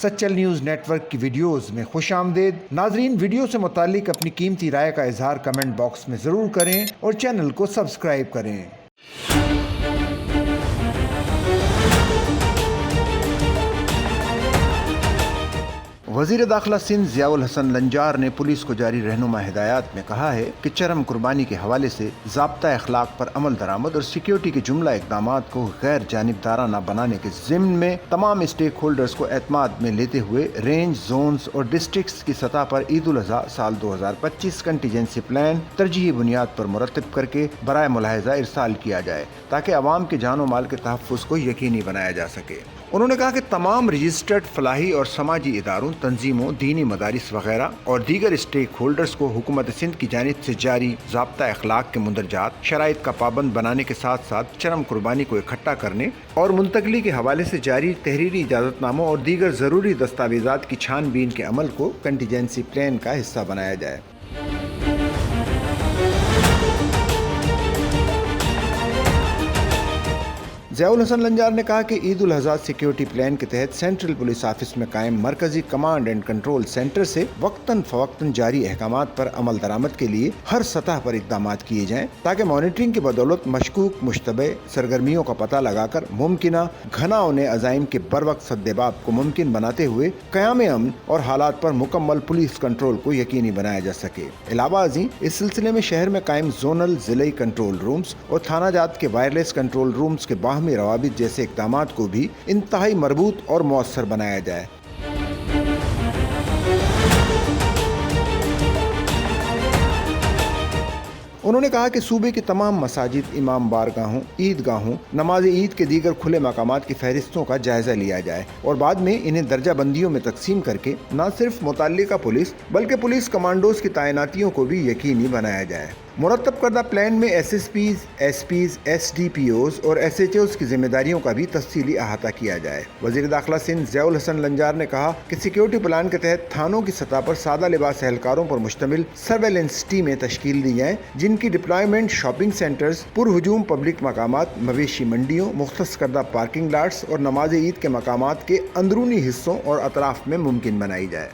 Sachal news net work کی videos میں خوش آمدید۔ ناظرین، ویڈیو سے متعلق اپنی قیمتی رائے کا اظہار کمنٹ باکس میں ضرور کریں اور چینل کو سبسکرائب کریں۔ وزیر داخلہ سندھ ضیاء الحسن لنجار نے پولیس کو جاری رہنما ہدایات میں کہا ہے کہ چرم قربانی کے حوالے سے ضابطہ اخلاق پر عمل درآمد اور سیکیورٹی کے جملہ اقدامات کو غیر جانبدارانہ بنانے کے ضمن میں تمام اسٹیک ہولڈرز کو اعتماد میں لیتے ہوئے رینج، زونز اور ڈسٹرکٹس کی سطح پر عید الاضحیٰ سال 2025 کنٹیجنسی پلان ترجیحی بنیاد پر مرتب کر کے برائے ملاحظہ ارسال کیا جائے تاکہ عوام کے جان و مال کے تحفظ کو یقینی بنایا جا سکے۔ انہوں نے کہا کہ تمام رجسٹرڈ فلاحی اور سماجی اداروں، تنظیموں، دینی مدارس وغیرہ اور دیگر اسٹیک ہولڈرز کو حکومت سندھ کی جانب سے جاری ضابطہ اخلاق کے مندرجات شرائط کا پابند بنانے کے ساتھ ساتھ چرم قربانی کو اکٹھا کرنے اور منتقلی کے حوالے سے جاری تحریری اجازت ناموں اور دیگر ضروری دستاویزات کی چھان بین کے عمل کو کنٹیجنسی پلان کا حصہ بنایا جائے۔ ضیاء الحسن لنجار نے کہا کہ عید الاضحیٰ سیکیورٹی پلان کے تحت سینٹرل پولیس آفس میں قائم مرکزی کمانڈ اینڈ کنٹرول سینٹر سے وقتاً فوقتاً جاری احکامات پر عمل درآمد کے لیے ہر سطح پر اقدامات کیے جائیں تاکہ مانیٹرنگ کی بدولت مشکوک مشتبہ سرگرمیوں کا پتہ لگا کر ممکنہ گھنا ہونے عزائم کے بروقت سدباب کو ممکن بناتے ہوئے قیام امن اور حالات پر مکمل پولیس کنٹرول کو یقینی بنایا جا سکے۔ علاوہ ازیں اس سلسلے میں شہر میں قائم زونل ضلعی کنٹرول رومز اور تھانہ جات کے وائرلیس کنٹرول رومز کے باہمی روابط جیسے اقدامات کو بھی انتہائی مربوط اور مؤثر بنایا جائے۔ انہوں نے کہا کہ صوبے کی تمام مساجد، امام بارگاہوں، عیدگاہوں، نماز عید کے دیگر کھلے مقامات کی فہرستوں کا جائزہ لیا جائے اور بعد میں انہیں درجہ بندیوں میں تقسیم کر کے نہ صرف متعلقہ پولیس بلکہ پولیس کمانڈوز کی تعیناتیوں کو بھی یقینی بنایا جائے۔ مرتب کردہ پلان میں S S Ps, S Ps, S D P Os اور ایس ایچ اوز کی ذمہ داریوں کا بھی تفصیلی احاطہ کیا جائے۔ وزیر داخلہ سندھ ضیاء الحسن لنجار نے کہا کہ سیکیورٹی پلان کے تحت تھانوں کی سطح پر سادہ لباس اہلکاروں پر مشتمل سرویلنس ٹیمیں تشکیل دی جائیں جن کی ڈپلائمنٹ شاپنگ سینٹرز، پر ہجوم پبلک مقامات، مویشی منڈیوں، مختص کردہ پارکنگ لاٹس اور نماز عید کے مقامات کے اندرونی حصوں اور اطراف میں ممکن بنائی جائے۔